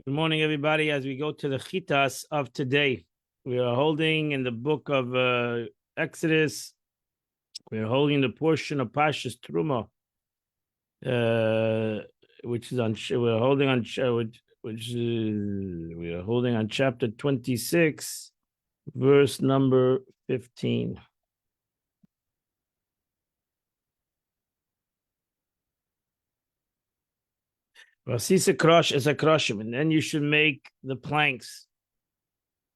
Good morning, everybody. As we go to the chitas of today, we are holding in the book of Exodus. We are holding the portion of Pashas Truma, which is on. We're holding on we are holding on chapter 26, verse number 15. Vasisa krosh is a kroshim, and then you should make the planks.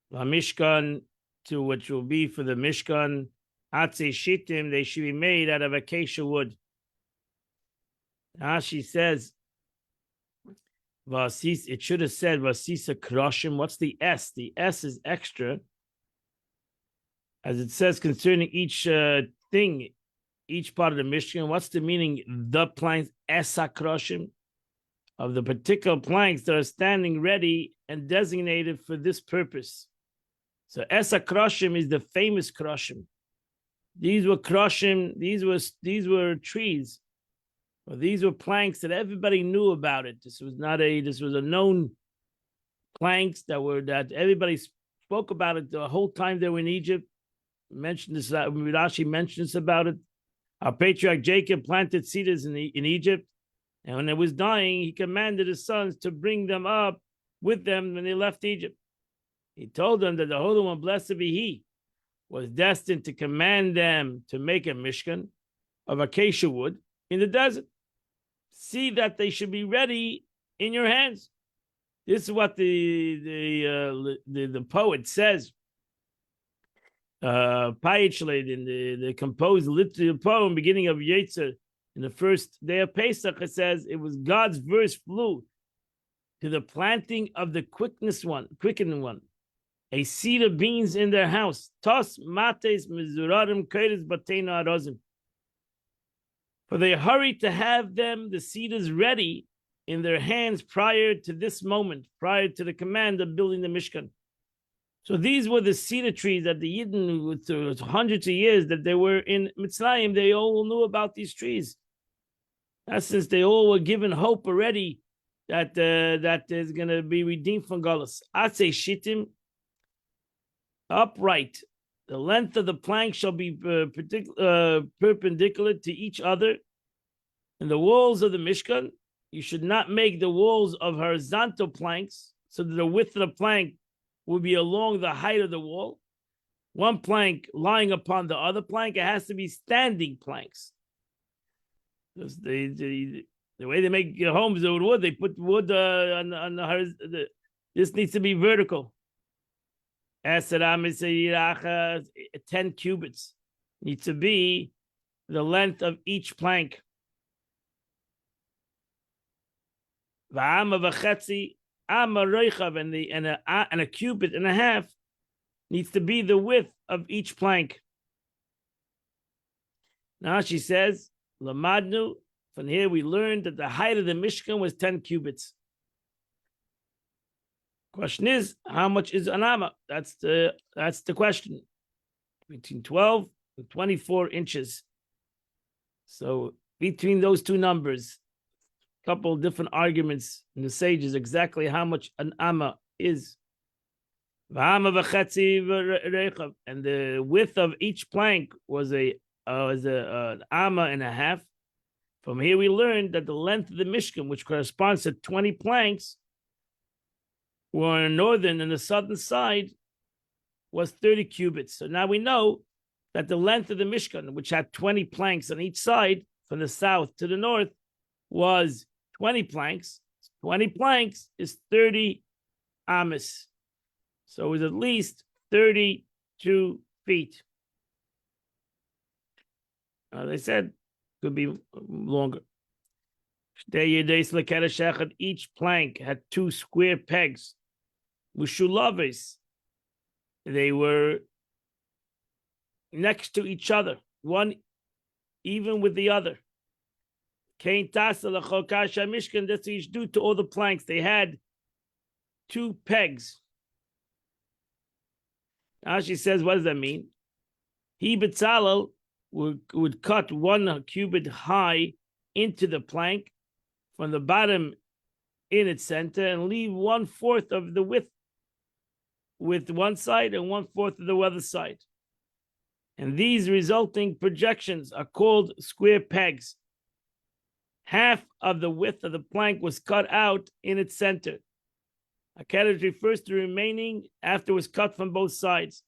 La Mishkan, to which will be for the Mishkan, Atze Shittim, they should be made out of acacia wood. She says, Vasis, it should have said Vasisa Kroshim. What's the S? The S is extra. As it says concerning each thing, each part of the Mishkan, what's the meaning? The planks, Esa Kroshim, of the particular planks that are standing ready and designated for this purpose. So Esa Kroshim is the famous Kroshim. These were Kroshim, these were trees. Or these were planks that everybody knew about it. This was a known planks that everybody spoke about it the whole time they were in Egypt. Mentioned this, Rashi mentions about it. Our patriarch Jacob planted cedars in Egypt. And when it was dying, he commanded his sons to bring them up with them when they left Egypt. He told them that the Holy One, blessed be He, was destined to command them to make a Mishkan of acacia wood in the desert. See that they should be ready in your hands. This is what the poet says. Payichled in the composed literary poem, beginning of Yetzer, in the first day of Pesach, it says it was God's verse flew to the planting of the quickening one, a seed of beans in their house. Tos mates mizuradim keres batena arozim. For they hurried to have them, the cedars, ready in their hands prior to this moment, prior to the command of building the Mishkan. So these were the cedar trees that the Yidden, with hundreds of years that they were in Mitzrayim, they all knew about these trees. That's since they all were given hope already that is going to be redeemed from Galus. Atze Shittim, upright. The length of the plank shall be perpendicular to each other. And the walls of the Mishkan, you should not make the walls of horizontal planks, so that the width of the plank will be along the height of the wall. One plank lying upon the other plank. It has to be standing planks. The way they make homes with wood, they put wood on the this needs to be vertical. 10 cubits needs to be the length of each plank. And a cubit and a half needs to be the width of each plank. Now she says, Lamadnu, from here we learned that the height of the Mishkan was 10 cubits. Question is, how much is an amma? That's the question. Between 12 and 24 inches. So between those two numbers, a couple of different arguments in the sages exactly how much an amma is. And the width of each plank was an amma and a half. From here we learned that the length of the Mishkan, which corresponds to 20 planks, were on the northern and the southern side, was 30 cubits. So now we know that the length of the Mishkan, which had 20 planks on each side, from the south to the north, was 20 planks. 20 planks is 30 amas. So it was at least 32 feet. They said could be longer. Each plank had 2 square pegs. Mushulaves. They were next to each other, one even with the other. That's what you do to all the planks. They had 2 pegs. Now she says, what does that mean? He Betzalel would cut 1 cubit high into the plank from the bottom in its center and leave 1/4 of the width with one side and 1/4 of the other side. And these resulting projections are called square pegs. Half of the width of the plank was cut out in its center. A keresh refers to the remaining after it was cut from both sides.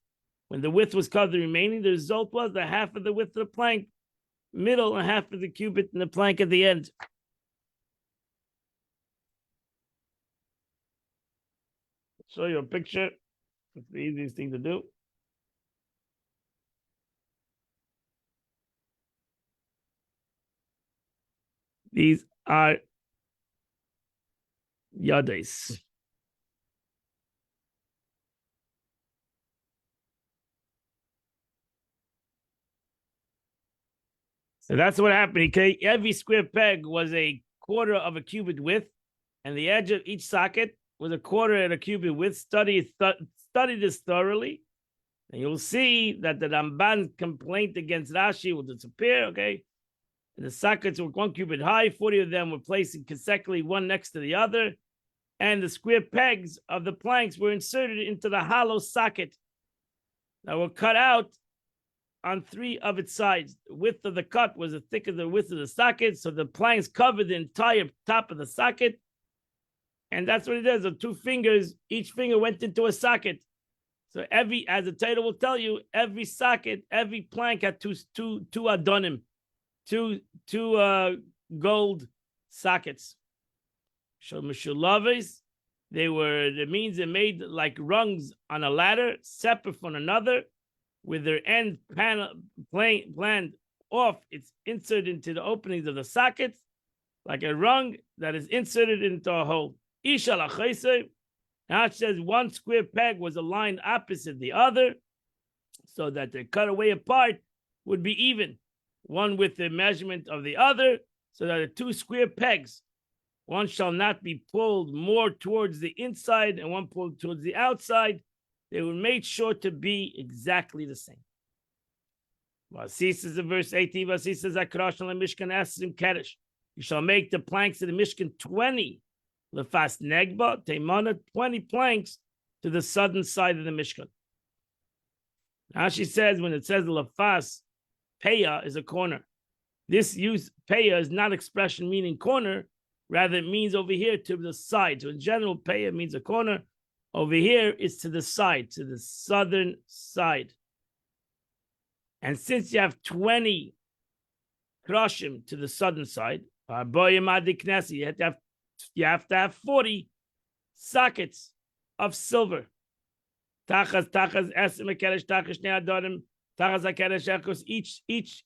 When the width was cut, the remaining, the result was the half of the width of the plank, middle, and half of the cubit in the plank at the end. I'll show you a picture. It's the easiest thing to do. These are yades. So that's what happened. Every square peg was a quarter of a cubit width, and the edge of each socket was a quarter of a cubit width. Study this thoroughly, and you'll see that the Ramban complaint against Rashi will disappear. Okay, and the sockets were 1 cubit high. 40 of them were placed consecutively, one next to the other, and the square pegs of the planks were inserted into the hollow socket that were cut out on 3 of its sides. The width of the cut was as thick as the width of the socket, so the planks covered the entire top of the socket. And that's what it is. So 2 fingers, each finger went into a socket. So as the title will tell you, every socket, every plank had two adonim, two gold sockets. So mishulaves, the means they made like rungs on a ladder, separate from another, with their end planned off. It's inserted into the openings of the sockets, like a rung that is inserted into a hole. Now it says 1 square peg was aligned opposite the other, so that the cut away apart would be even, one with the measurement of the other, so that the 2 square pegs, one shall not be pulled more towards the inside and one pulled towards the outside. They were made sure to be exactly the same. Vasi says in verse 18, Vasi says, Mishkan Esim Keresh. You shall make the planks of the Mishkan 20. Lefas Negba, Teimana, 20 planks to the southern side of the Mishkan. Now she says, when it says Lefas, Peya is a corner. This use, Peya, is not expression meaning corner, rather it means over here to the side. So in general, Peya means a corner. Over here is to the side, to the southern side. And since you have 20 kroshim to the southern side, you have to have 40 sockets of silver.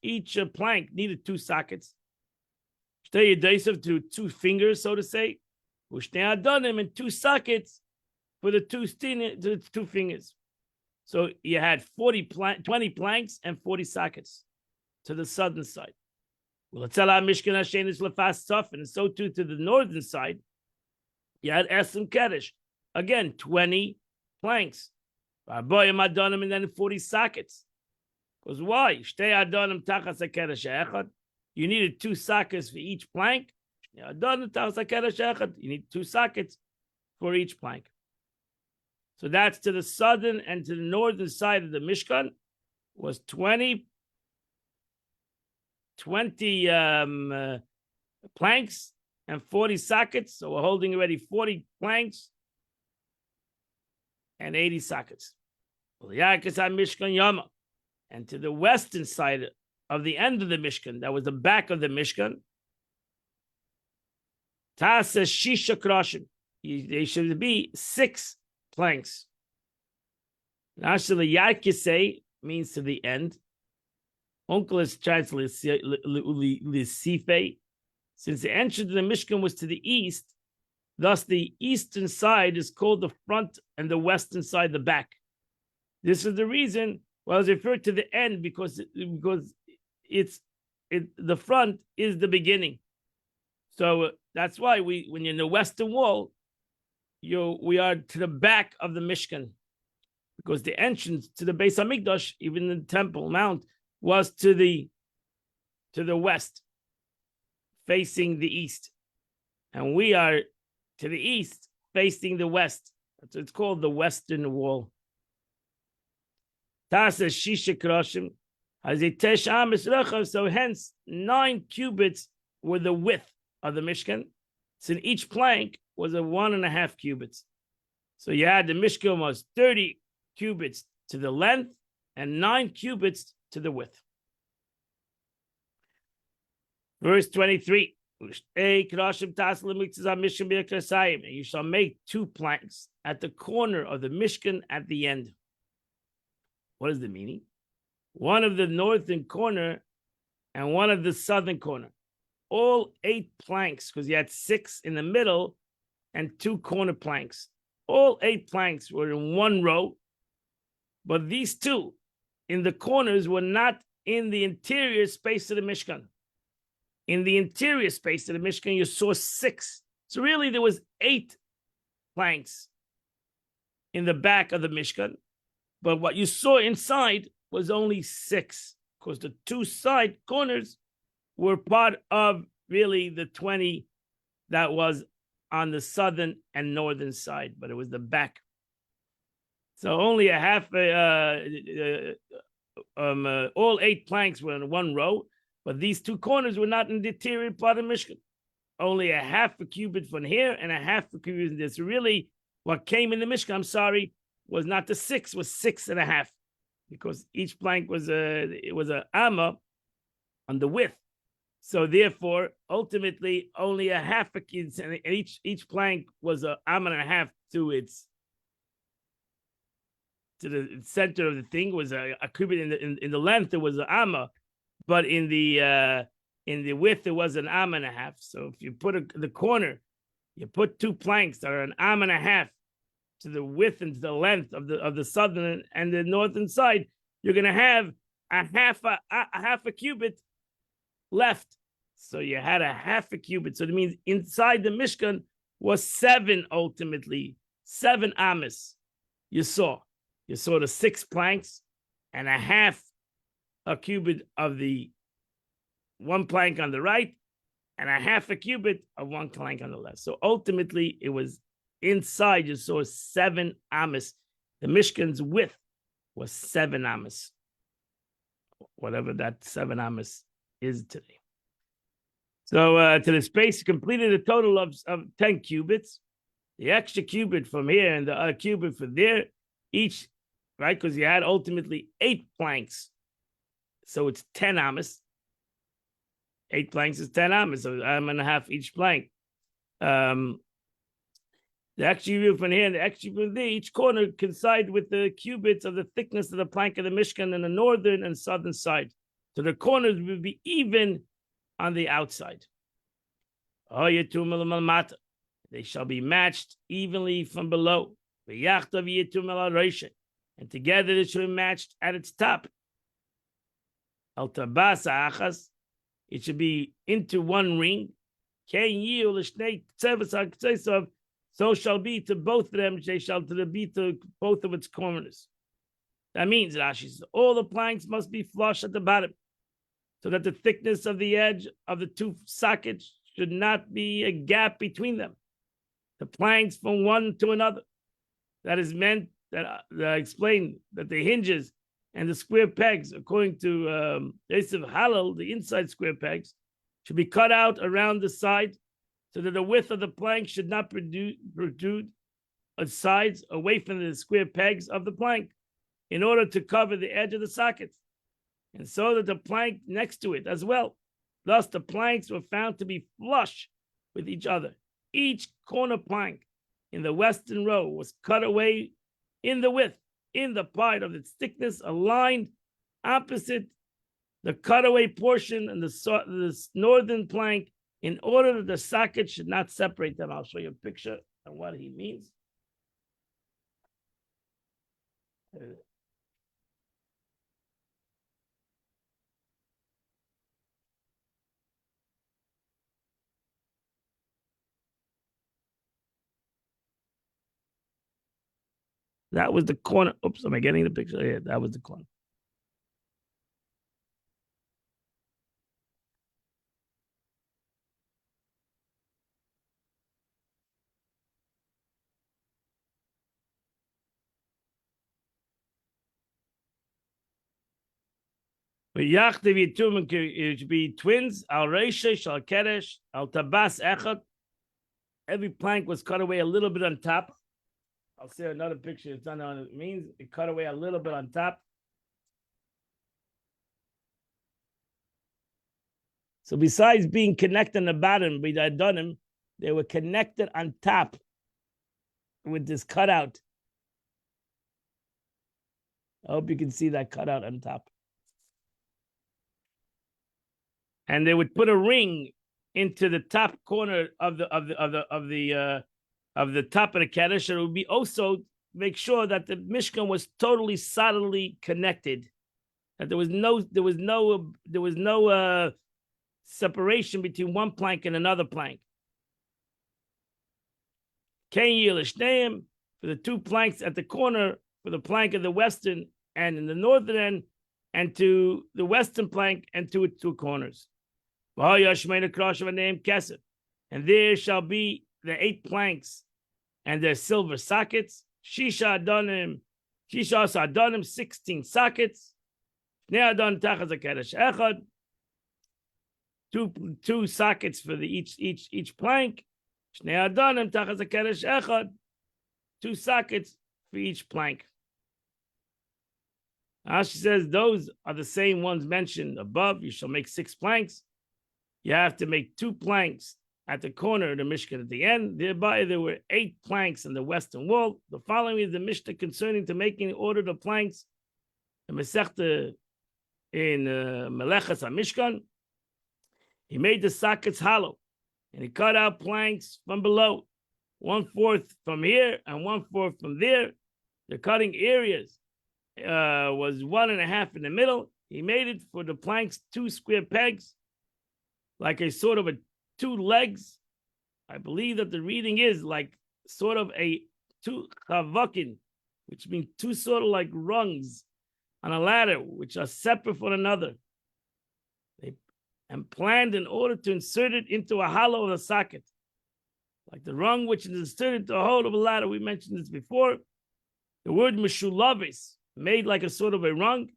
Each plank needed 2 sockets. To 2 fingers, so to say. And 2 sockets for the 2 fingers. So you had 20 planks and 40 sockets to the southern side. Well, it's Mishkan Hashem is lefas tough, and so too to the northern side. You had Esim Keresh. Again, 20 planks. And then 40 sockets. Because why? You needed 2 sockets for each plank. You need 2 sockets for each plank. So that's to the southern and to the northern side of the Mishkan was 20 planks and 40 sockets. So we're holding already 40 planks and 80 sockets. And to the western side of the end of the Mishkan, that was the back of the Mishkan, Tasa Shisha Kroshim. They should be 6 planks. Nashal Yarkisei means to the end. Uncle is translated Lisife. Since the entrance of the Mishkan was to the east, thus the eastern side is called the front and the western side the back. This is the reason why it's referred to the end, because the front is the beginning. So that's why when you're in the western wall, we are to the back of the Mishkan, because the entrance to the Beis Hamikdash, even the Temple Mount, was to the west, facing the east, and we are to the east, facing the west. That's what it's called, the western wall. Tasa Shisha Kroshim has a Tesh Amis Rechav, so hence 9 cubits were the width of the Mishkan. So in each plank was a 1.5 cubits. So you had the Mishkan was 30 cubits to the length and 9 cubits to the width. Verse 23. And you shall make 2 planks at the corner of the Mishkan at the end. What is the meaning? One of the northern corner and one of the southern corner. All 8 planks, because you had 6 in the middle and 2 corner planks. All 8 planks were in one row, but these 2 in the corners were not in the interior space of the Mishkan. In the interior space of the Mishkan, you saw 6. So really, there was 8 planks in the back of the Mishkan, but what you saw inside was only 6, because the 2 side corners were part of really the 20 that was on the southern and northern side, but it was the back. So only a half, all 8 planks were in one row, but these 2 corners were not in the interior part of Mishkan. Only a half a cubit from here and a half a cubit from this. So really, what came in the Mishkan, was not the 6, was 6.5, because each plank was a amma on the width. So therefore, ultimately, only a half a cubit, and each plank was a amma and a half to the center of the thing, was a cubit in the length. It was an amma, but in the width it was an amma and a half. So if you put the corner, you put 2 planks that are an amma and a half to the width and to the length of the southern and the northern side, you're going to have a half a cubit left. So you had a half a cubit. So it means inside the Mishkan was 7 ultimately, 7 amas. You saw the 6 planks and a half a cubit of the 1 plank on the right and a half a cubit of 1 plank on the left. So ultimately it was inside, you saw 7 amas. The Mishkan's width was 7 amas, whatever that 7 amas is today. So to the space, completed a total of 10 cubits. The extra cubit from here and the cubit from there, each, right? Because you had ultimately 8 planks. So it's 10 amas. 8 planks is 10 amas, so I'm and a half each plank. The extra view from here and the extra view from there, each corner coincide with the cubits of the thickness of the plank of the Mishkan in the northern and southern side. So the corners will be even on the outside. They shall be matched evenly from below. And together they shall be matched at its top. It should be into one ring. So shall be to both of them, they shall be to both of its corners. That means, Rashi says, all the planks must be flush at the bottom, so that the thickness of the edge of the 2 sockets should not be a gap between them. The planks from one to another. That is meant that I explained that the hinges and the square pegs, according to Yosef Hallel, the inside square pegs, should be cut out around the side, so that the width of the plank should not protrude sides away from the square pegs of the plank, in order to cover the edge of the sockets, and so that the plank next to it as well. Thus, the planks were found to be flush with each other. Each corner plank in the western row was cut away in the width, in the part of its thickness, aligned opposite the cutaway portion and the northern plank, in order that the socket should not separate them. I'll show you a picture of what he means. That was the corner. Oops, am I getting the picture? Yeah, that was the corner. But Yachtiv Yitum, it should be twins. Al Reishesh, Al Keresh, Al Tabas Echad. Every plank was cut away a little bit on top. I'll see another picture. It's not on it means. It cut away a little bit on top. So besides being connected on the bottom with Adonim, they were connected on top with this cutout. I hope you can see that cutout on top. And they would put a ring into the top corner of the top of the Kaddish, and it would be also make sure that the Mishkan was totally solidly connected. That there was no separation between one plank and another plank. Ken Yilishneim, for the two planks at the corner, for the plank of the western and in the northern end, and to the western plank and to its two corners. And there shall be the 8 planks and their silver sockets. Shisha Adonim, 16 sockets. Two sockets for each plank. 2 sockets for each plank. Rashi says those are the same ones mentioned above. You shall make 6 planks. You have to make 2 planks at the corner of the Mishkan at the end. Thereby, there were 8 planks in the western wall. The following is the Mishnah concerning to making the order of the planks. The Masechta in Melechas HaMishkan. He made the sockets hollow, and he cut out planks from below, 1/4 from here and 1/4 from there. The cutting areas was 1.5 in the middle. He made it for the planks 2 square pegs, like a sort of 2 legs. I believe that the reading is like sort of 2 chavakin, which means 2 sort of like rungs on a ladder, which are separate from another. And planned in order to insert it into a hollow of the socket, like the rung which is inserted into a hole of a ladder. We mentioned this before. The word meshulavis, made like a sort of a rung.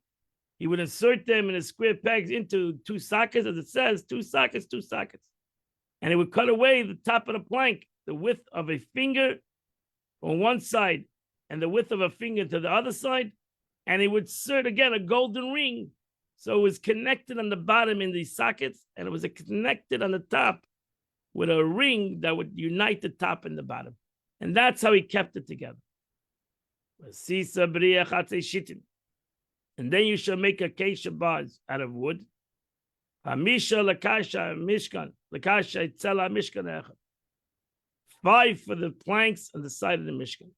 He would insert them in his square pegs into 2 sockets, as it says, 2 sockets, 2 sockets. And it would cut away the top of the plank, the width of a finger on one side and the width of a finger to the other side. And he would insert again a golden ring. So it was connected on the bottom in these sockets, and it was connected on the top with a ring that would unite the top and the bottom. And that's how he kept it together. And then you shall make acacia bars out of wood. Hamisha lakasha mishkan, lakasha itzela mishkan echad. 5 for the planks on the side of the Mishkan.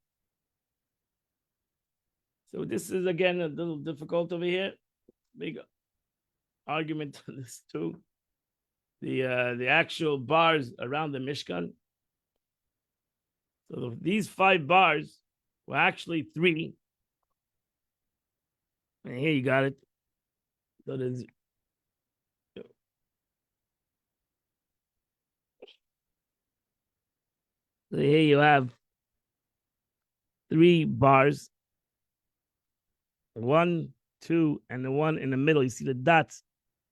So this is again a little difficult over here. Big argument on this too. The actual bars around the Mishkan. So these 5 bars were actually 3. And here you got it. So there's here you have 3 bars. 1, 2, and the one in the middle. You see the dots?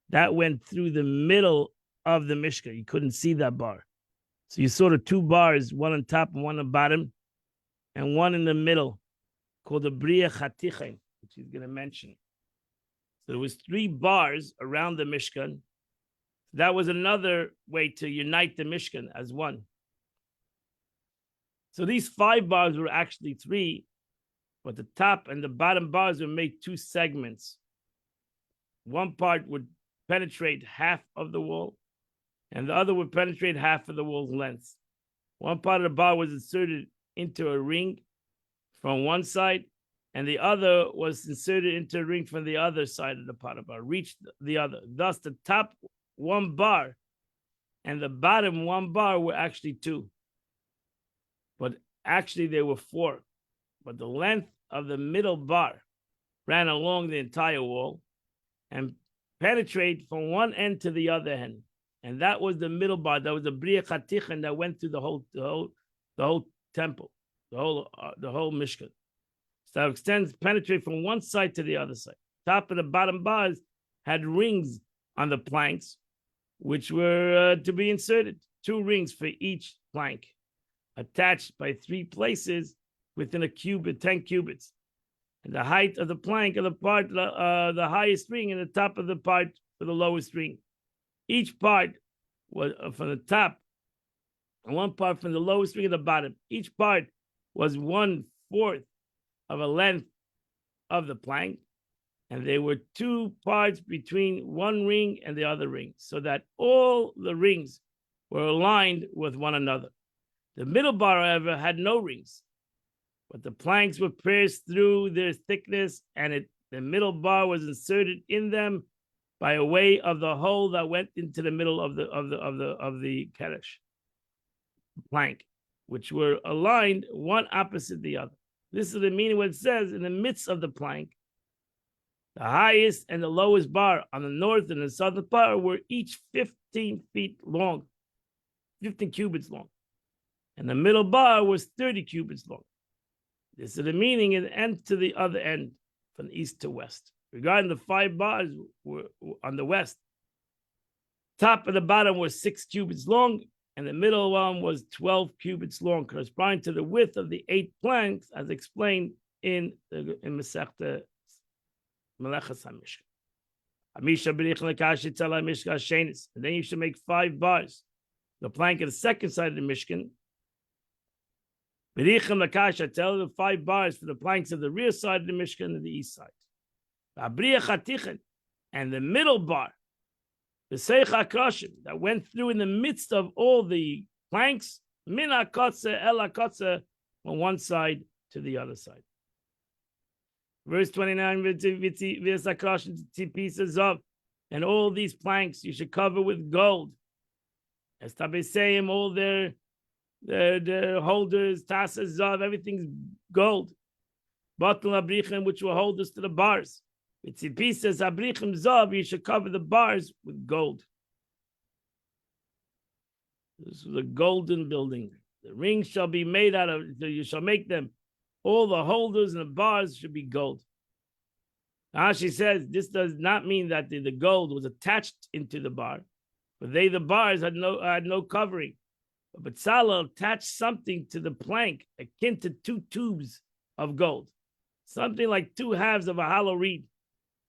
That went through the middle of the Mishkan. You couldn't see that bar. So you saw the 2 bars, one on top and one on the bottom, and one in the middle, called the Bria Chatichain, which he's going to mention. So there was 3 bars around the Mishkan. That was another way to unite the Mishkan as one. So these 5 bars were actually 3, but the top and the bottom bars were made 2 segments. One part would penetrate half of the wall, and the other would penetrate half of the wall's length. One part of the bar was inserted into a ring from one side, and the other was inserted into a ring from the other side of the part of the bar, reached the other. Thus, the top 1 bar and the bottom 1 bar were actually 2. But actually, they were 4. But the length of the middle bar ran along the entire wall and penetrate from one end to the other end. And that was the middle bar. That was the Bria Chatichain that went through the whole temple, the whole Mishkan. So it extends, penetrate from one side to the other side. Top and the bottom bars had rings on the planks, which were to be inserted. 2 rings for each plank, attached by 3 places within a cubit, 10 cubits. And the height of the plank of the part, the highest ring, and the top of the part for the lowest ring. Each part was from the top, and one part from the lowest ring at the bottom. Each part was 1/4 of a length of the plank, and there were 2 parts between one ring and the other ring, so that all the rings were aligned with one another. The middle bar, however, had no rings, but the planks were pierced through their thickness, and the middle bar was inserted in them by a way of the hole that went into the middle of the keresh plank, which were aligned one opposite the other. This is the meaning what it says in the midst of the plank. The highest and the lowest bar on the north and the southern part were each 15 feet long, 15 cubits long. And the middle bar was 30 cubits long. This is the meaning in the end to the other end, from east to west. Regarding the 5 bars were on the west, top and the bottom were 6 cubits long, and the middle one was 12 cubits long, corresponding to the width of the 8 planks, as explained in Masechta Melechas HaMishkan. And then you should make 5 bars. The plank of the second side of the Mishkan. Tell the 5 bars for the planks of the rear side of the Mishkan and the east side. And the middle bar, the Seich HaKroshim, that went through in the midst of all the planks, min HaKotze el HaKotze, from one side to the other side. Verse 29, pieces of, and all these planks you should cover with gold. As Tabesayim, all their holders, tassas of, everything's gold. Batel abrichim, which will hold us to the bars. Pieces abrichim zav, you should cover the bars with gold. This is a golden building. The rings shall be made out of, you shall make them. All the holders and the bars should be gold. She says this does not mean that the gold was attached into the bar, but the bars had no covering. But Tzalel attached something to the plank akin to 2 tubes of gold, something like 2 halves of a hollow reed,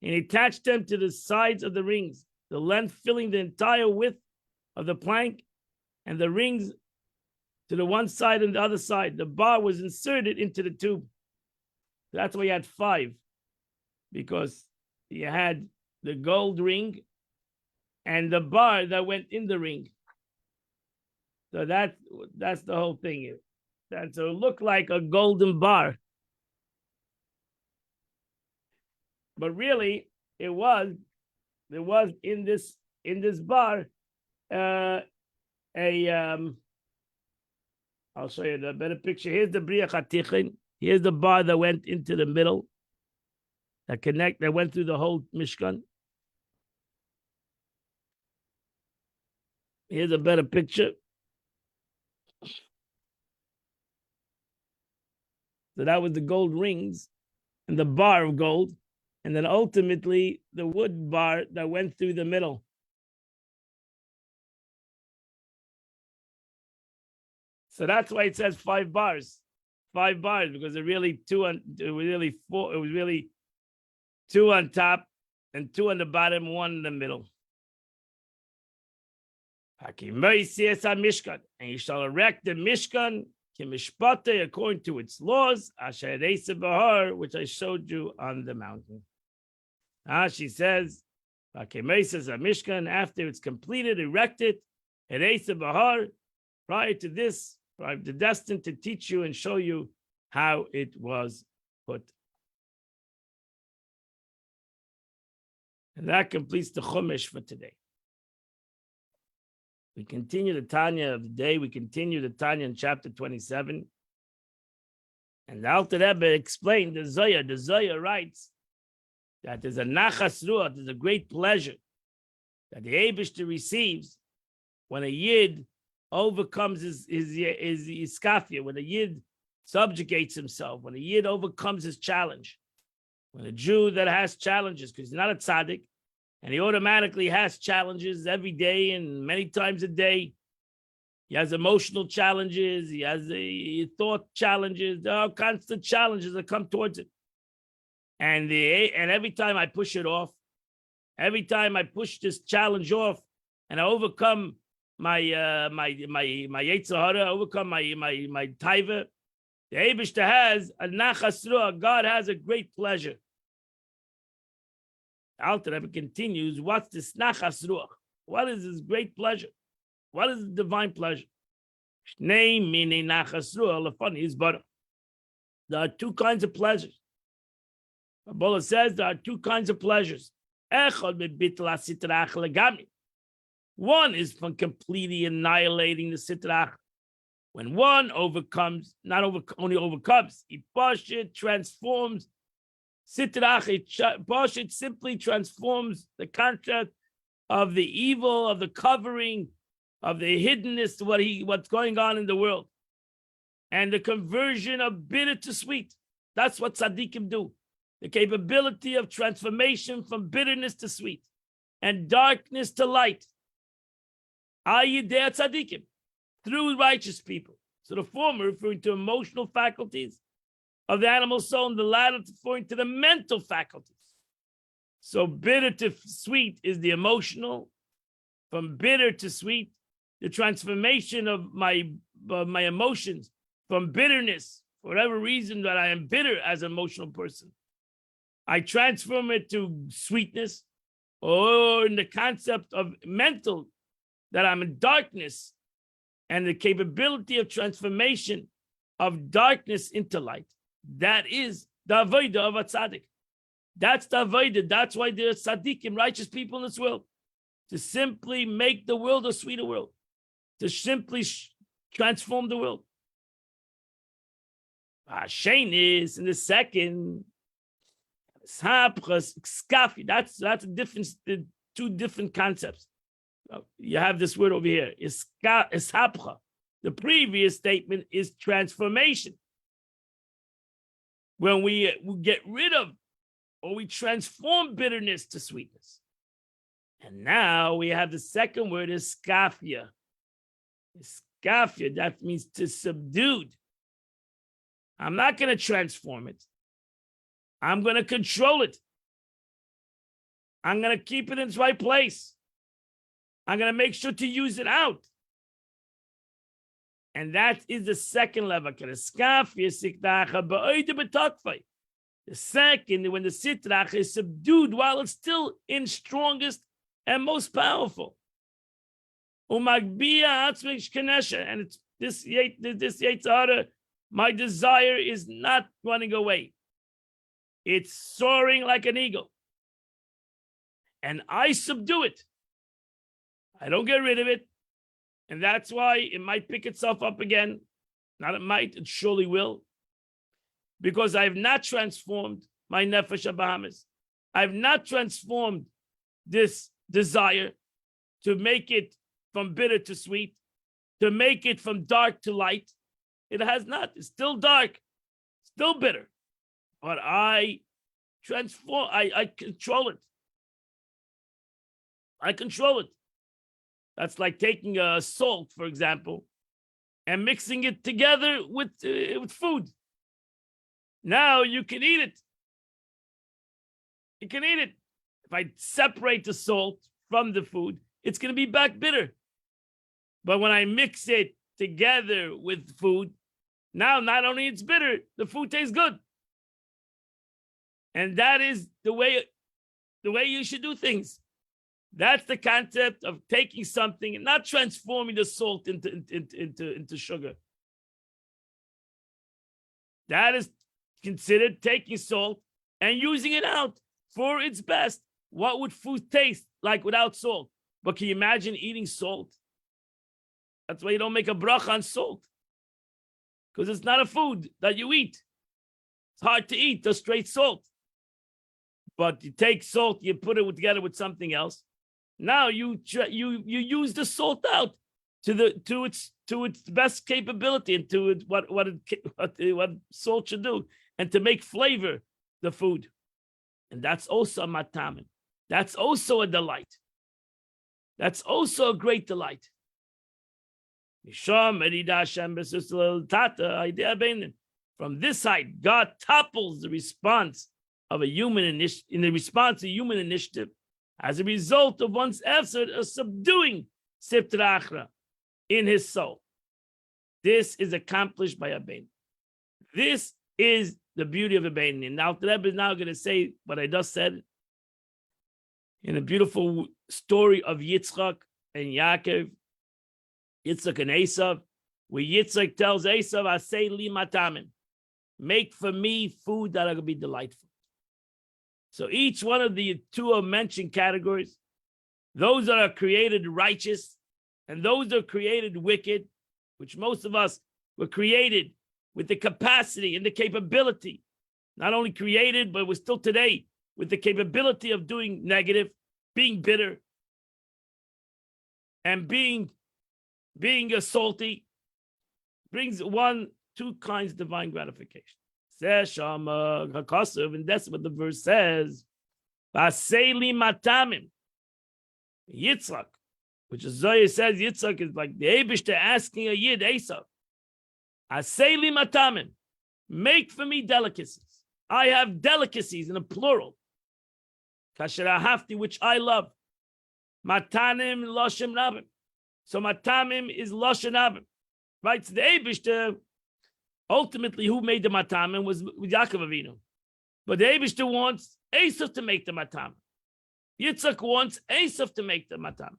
and he attached them to the sides of the rings, the length filling the entire width of the plank, and the rings to the one side and the other side. The bar was inserted into the tube. That's why you had 5, because you had the gold ring and the bar that went in the ring. So that's the whole thing here. So it looked like a golden bar, but really there was in this bar I'll show you the better picture. Here's the Briach HaTichin. Here's the bar that went into the middle, that went through the whole Mishkan. Here's a better picture. So that was the gold rings and the bar of gold, and then ultimately the wood bar that went through the middle. So that's why it says 5 bars. 5 bars, because it was really 2 on top and 2 on the bottom, 1 in the middle. And you shall erect the Mishkan according to its laws, which I showed you on the mountain. She says, Mishkan, after it's completed, erected, prior to this, I'm destined to teach you and show you how it was put. And that completes the Chumash for today. We continue the Tanya of the day. We continue the Tanya in chapter 27. And the Alter Rebbe explained the Zohar. The Zohar writes that there's a nachas ruach, there's a great pleasure that the Eibishter receives when a Yid overcomes his iskafia, when a Yid subjugates himself, when a Yid overcomes his challenge, when a Jew that has challenges, because he's not a tzaddik, And he automatically has challenges every day and many times a day. He has emotional challenges. He has thought challenges. There are constant challenges that come towards it. And every time I push it off, every time I push this challenge off, and I overcome my Yetzer Hara, overcome my taiva, the Eibishter has a nachas ruach. God has a great pleasure. Alter Rebbe continues, what's this nachas ruach? What is this great pleasure? What is the divine pleasure? There are two kinds of pleasures. Kabbalah says there are two kinds of pleasures. One is from completely annihilating the sitrach. When one overcomes, only overcomes, it transforms sitrach. It simply transforms the concept of the evil, of the covering, of the hiddenness, what's going on in the world, and the conversion of bitter to sweet. That's what tzaddikim do. The capability of transformation from bitterness to sweet and darkness to light. Ayidei tzaddikim, through righteous people. So the former referring to emotional faculties of the animal soul, and the latter referring to the mental faculties. So bitter to sweet is the emotional. From bitter to sweet, the transformation of my emotions from bitterness, for whatever reason that I am bitter as an emotional person, I transform it to sweetness, or in the concept of mental, that I'm in darkness, and the capability of transformation of darkness into light. That is the avodah of a tzaddik. That's the avodah. That's why there are tzaddikim, righteous people in this world, to simply make the world a sweeter world, to simply transform the world. Shane is in the second. That's a different, two different concepts. You have this word over here. Ishapcha. The previous statement is transformation. When we get rid of, or we transform bitterness to sweetness. And now we have the second word, iskafia. Iskafia, that means to subdued. I'm not going to transform it. I'm going to control it. I'm going to keep it in its right place. I'm going to make sure to use it out. And that is the second level. The second, when the sitrach is subdued while it's still in strongest and most powerful. And it's this Yetzer Hara, my desire is not running away. It's soaring like an eagle. And I subdue it. I don't get rid of it. And that's why it might pick itself up again. Not it might, it surely will. Because I have not transformed my nefesh habahamis. I have not transformed this desire to make it from bitter to sweet, to make it from dark to light. It has not. It's still dark, still bitter. But I transform, I control it. I control it. That's like taking a salt, for example, and mixing it together with food. Now you can eat it. You can eat it. If I separate the salt from the food, it's going to be back bitter. But when I mix it together with food, now not only it's bitter, the food tastes good. And that is the way you should do things. That's the concept of taking something and not transforming the salt into sugar. That is considered taking salt and using it out for its best. What would food taste like without salt? But can you imagine eating salt? That's why you don't make a bracha on salt. Because it's not a food that you eat. It's hard to eat, the straight salt. But you take salt, you put it together with something else. Now you use the salt out to its best capability and to what salt should do, and to make flavor the food. And that's also matamin. That's also a delight. That's also a great delight. From this side, God topples the response of a human initiative in the response to human initiative as a result of one's effort of subduing Sitra Achra in his soul. This is accomplished by Abein. This is the beauty of Abein. And now the Rebbe is now going to say what I just said in a beautiful story of Yitzchak and Yaakov, Yitzchak and Esav, where Yitzchak tells Esav, "Asay li matamim, make for me food that are going to be delightful." So each one of the two mentioned categories, those that are created righteous and those that are created wicked, which most of us were created with the capacity and the capability, not only created, but we're still today with the capability of doing negative, being bitter, and being salty, brings two kinds of divine gratification. And that's what the verse says. Vaseli matamim. Yitzchak, which is Zohar says Yitzchak is like the Eibishter asking a Yid, Esav, Aseli matamim, make for me delicacies. I have delicacies in a plural. Kasher ahafti, which I love. Matanim loshem rabim. So matamim is loshem rabim. Right? So the Eibishter, ultimately, who made the matamim was Yaakov Avinu. But the Eibishter wants Esav to make the matamim. Yitzchak wants Esav to make the matamim.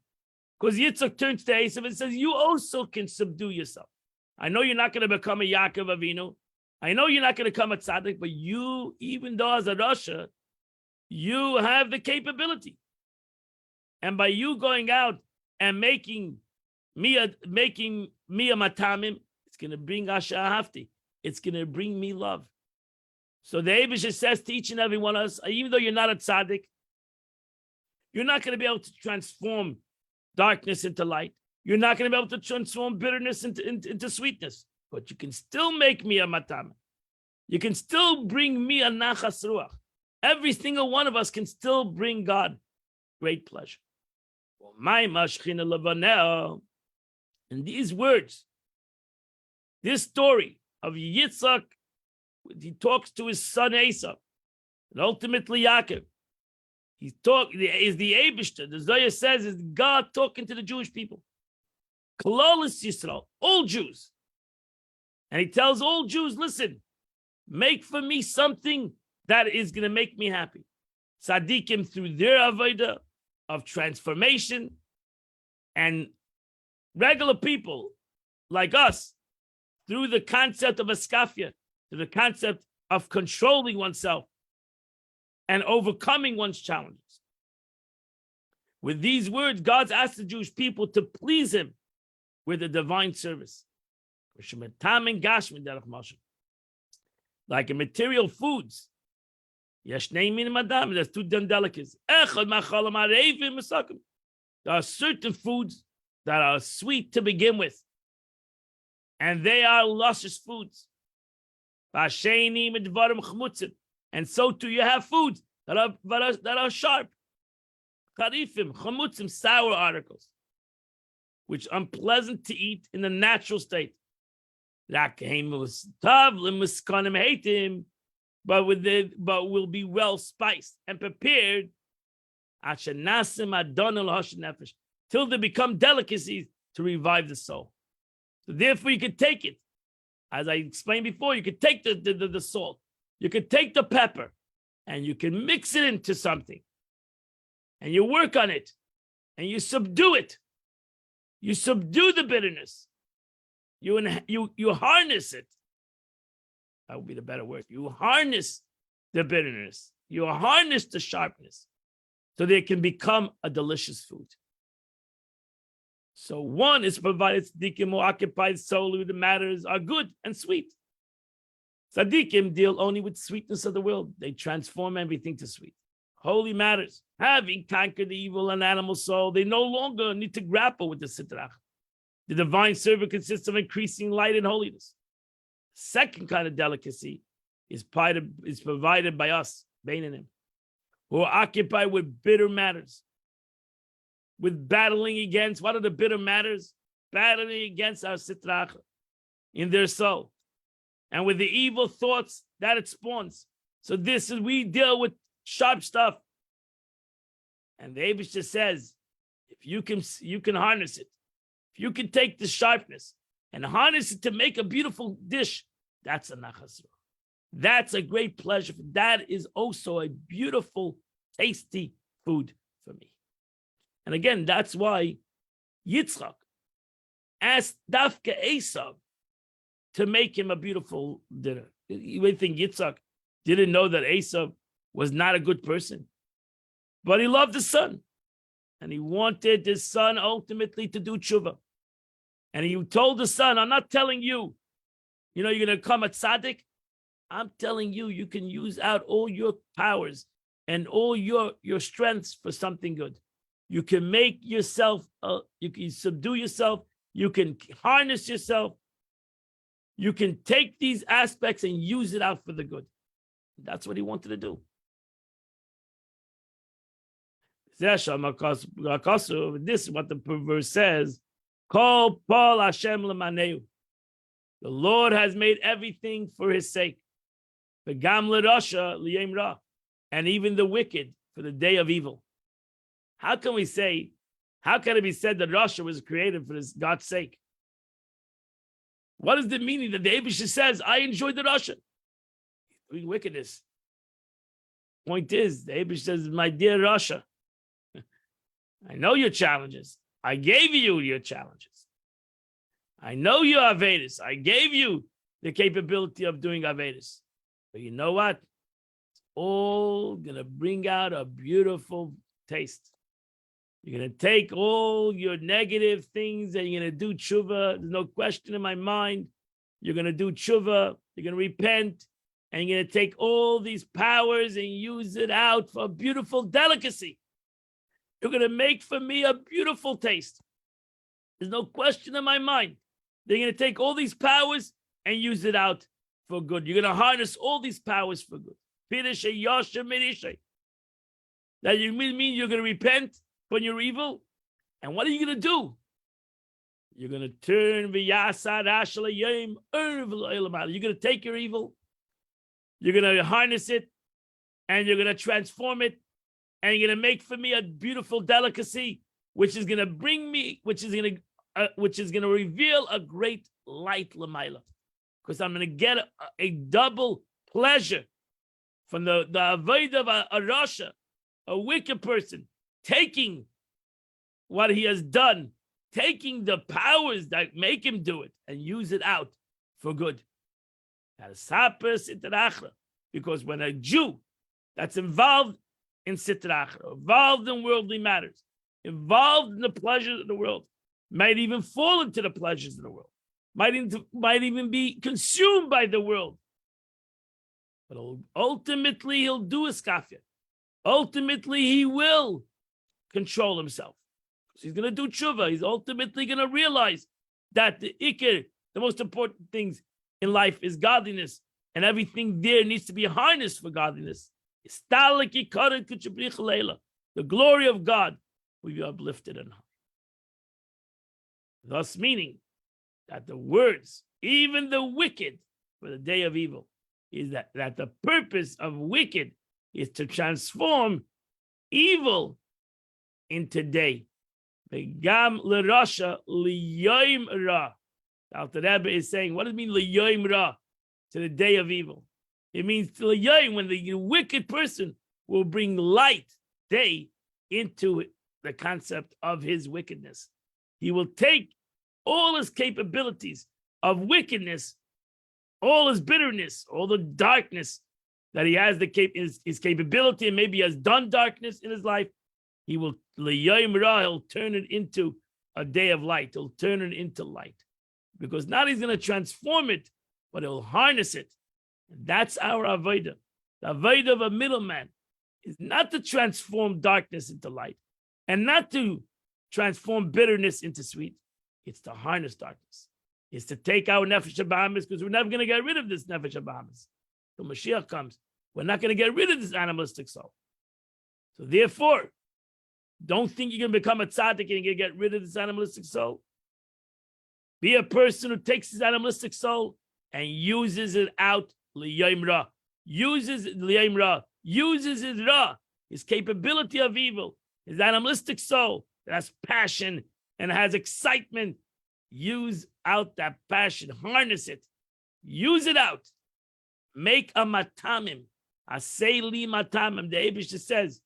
Because Yitzchak turns to Esav and says, you also can subdue yourself. I know you're not going to become a Yaakov Avinu. I know you're not going to become a tzaddik, but you, even though as a Rasha, you have the capability. And by you going out and making me a matamim, it's going to bring Asher Hafti. It's going to bring me love. So the Eibishter says to each and every one of us, even though you're not a tzaddik, you're not going to be able to transform darkness into light. You're not going to be able to transform bitterness into sweetness. But you can still make me a matamim. You can still bring me a nachas ruach. Every single one of us can still bring God great pleasure. And these words, this story of Yitzchak, he talks to his son Esav, and ultimately Yaakov. Is the Eibishter. The Zohar says is God talking to the Jewish people. Klolis Yisrael, all Jews. And he tells all Jews, listen, make for me something that is going to make me happy. Tzaddikim through their avodah of transformation, and regular people like us through the concept of askafia, through the concept of controlling oneself and overcoming one's challenges. With these words, God's asked the Jewish people to please him with a divine service. Like in material foods, there's two delicacies. There are certain foods that are sweet to begin with, and they are luscious foods. And so too, you have foods that are sharp. Charifim, chamutzim, sour articles, which are unpleasant to eat in the natural state. But will be well spiced and prepared till they become delicacies to revive the soul. So therefore, you can take it. As I explained before, you could take the salt, you could take the pepper, and you can mix it into something. And you work on it, and you subdue it. You subdue the bitterness. You harness it. That would be the better word. You harness the bitterness. You harness the sharpness, so they can become a delicious food. So one is provided tzaddikim who occupied solely with the matters are good and sweet. Tzaddikim deal only with sweetness of the world. They transform everything to sweet. Holy matters. Having conquered the evil and animal soul, they no longer need to grapple with the sitrach. The divine servant consists of increasing light and holiness. Second kind of delicacy is provided by us, Beinim. who are occupied with bitter matters, with battling against, what are the bitter matters? Battling against our sitra achra in their soul, and with the evil thoughts that it spawns. So this is, we deal with sharp stuff. And the Eibishter says, if you can harness it. If you can take the sharpness and harness it to make a beautiful dish, that's a nachas ruach. That's a great pleasure. That is also a beautiful, tasty food for me. And again, that's why Yitzchak asked Dafka Esav to make him a beautiful dinner. You would think Yitzchak didn't know that Esav was not a good person, but he loved his son, and he wanted his son ultimately to do tshuva. And he told the son, I'm not telling you, you're going to come a tzaddik. I'm telling you, you can use out all your powers and all your strengths for something good. You can make yourself, you can subdue yourself, you can harness yourself, you can take these aspects and use it out for the good. That's what he wanted to do. This is what the verse says. Call Paul Hashem lemaneu. The Lord has made everything for his sake. V'gam l'rasha liyom ra, and even the wicked for the day of evil. How can it be said that Rasha was created for this God's sake? What is the meaning that the Eibishter says, I enjoyed the Rasha? Doing wickedness. Point is, the Eibishter says, my dear Rasha, I know your challenges. I gave you your challenges. I know your Avedis. I gave you the capability of doing Avedis. But you know what? It's all going to bring out a beautiful taste. You're going to take all your negative things and you're going to do tshuva. There's no question in my mind. You're going to do tshuva. You're going to repent. And you're going to take all these powers and use it out for a beautiful delicacy. You're going to make for me a beautiful taste. There's no question in my mind. They're going to take all these powers and use it out for good. You're going to harness all these powers for good. That you mean you're going to repent when you're evil? And what are you going to do? You're going to turn you're going to take your evil, you're going to harness it, and you're going to transform it, and you're going to make for me a beautiful delicacy, which is going to bring me, which is going to reveal a great light l'mayla, because I'm going to get a double pleasure from the avoid of a rasha, a wicked person, taking what he has done, taking the powers that make him do it, and use it out for good. Because when a Jew that's involved in sitra achra, involved in worldly matters, involved in the pleasures of the world, might even fall into the pleasures of the world, might even be consumed by the world. But ultimately, he'll do a skafia. Ultimately, he will control himself. He's going to do tshuva. He's ultimately going to realize that the ikir, the most important things in life, is godliness, and everything there needs to be harnessed for godliness. The glory of God will be uplifted and high. Thus meaning that the words, even the wicked, for the day of evil, is that the purpose of wicked is to transform evil into day. V'gam l'rasha liyom ra. The Alter Rebbe is saying, what does it mean liyom ra? To the day of evil. It means liyom, when the wicked person will bring light, day, into the concept of his wickedness. He will take all his capabilities of wickedness, all his bitterness, all the darkness that he has, his capability, and maybe he has done darkness in his life. He will, he'll turn it into a day of light. He'll turn it into light. Because not he's going to transform it, but he'll harness it. And that's our avodah. The avodah of a middleman is not to transform darkness into light, and not to transform bitterness into sweet. It's to harness darkness. It's to take our nefesh habahamis, because we're never going to get rid of this nefesh habahamis. When Mashiach comes, we're not going to get rid of this animalistic soul. So therefore, don't think you're going to become a tzaddik and you're going to get rid of this animalistic soul. Be a person who takes his animalistic soul and uses it out liyom ra. Uses liyom ra. Uses his ra, his capability of evil, his animalistic soul that has passion and has excitement. Use out that passion. Harness it. Use it out. Make a matamim. Aseli matamim. The Eibishter says,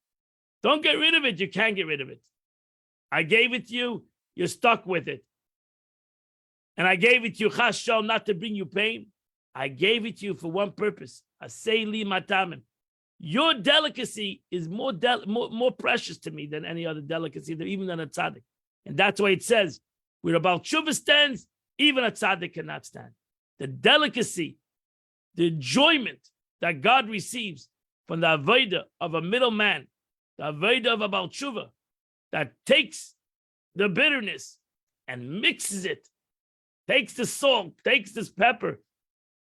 don't get rid of it. You can't get rid of it. I gave it to you. You're stuck with it. And I gave it to you, chashal, not to bring you pain. I gave it to you for one purpose. Aseli matamim. Your delicacy is more precious to me than any other delicacy, even than a tzaddik. And that's why it says, where a Baal Tshuva stands, even a tzaddik cannot stand. The delicacy, the enjoyment that God receives from the avodah of a middleman, the avodah of a Baal Tshuva, that takes the bitterness and mixes it, takes the salt, takes this pepper,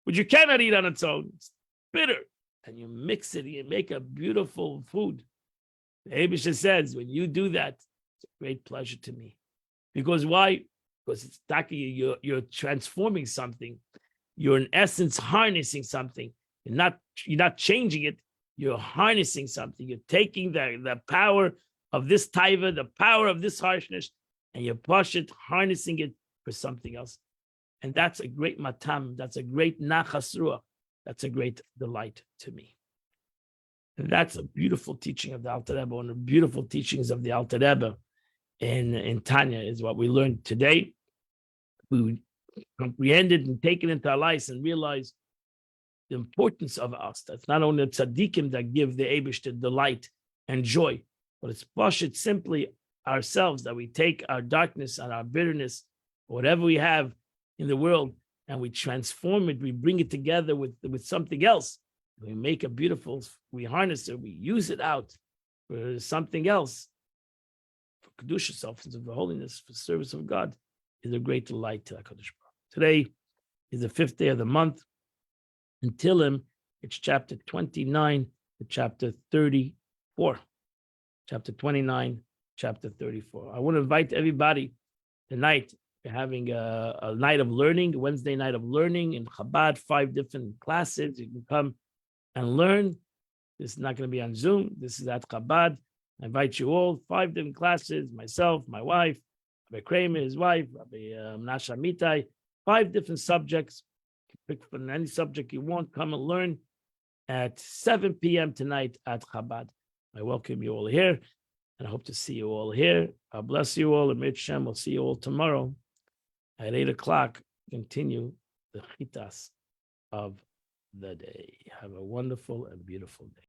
which you cannot eat on its own. It's bitter. And you mix it, you make a beautiful food. The Eibishter says, when you do that, it's a great pleasure to me. Because why? Because it's you're transforming something. You're in essence harnessing something. You're not changing it. You're harnessing something. You're taking the power of this taiva, the power of this harshness, and you're harnessing it for something else. And that's a great matam. That's a great nachas ruach. That's a great delight to me. And that's a beautiful teaching of the Alter Rebbe. One of the beautiful teachings of the Alter Rebbe in Tanya is what we learned today. We comprehended and taken into our lives and realized the importance of us. That's not only the tzaddikim that give the Eibishter delight and joy, but it's simply ourselves, that we take our darkness and our bitterness, whatever we have in the world, and we transform it, we bring it together with something else. We make a beautiful, we harness it, we use it out for something else. For Kedusha self, for the holiness, for the service of God, is a great delight to HaKadosh Baruch Hu. Today is the 5th day of the month. In Tehillim, it's chapter 29 to chapter 34. Chapter 29, chapter 34. I want to invite everybody tonight. We're having a night of learning, Wednesday night of learning in Chabad, 5 different classes. You can come and learn. This is not going to be on Zoom. This is at Chabad. I invite you all, 5 different classes, myself, my wife, Rabbi Kramer, his wife, Rabbi Menashe Amitai, 5 different subjects. Pick from any subject you want, come and learn at 7 p.m. tonight at Chabad. I welcome you all here, and I hope to see you all here. God bless you all, and Mir Shem, we'll see you all tomorrow at 8 o'clock. Continue the chitas of the day. Have a wonderful and beautiful day.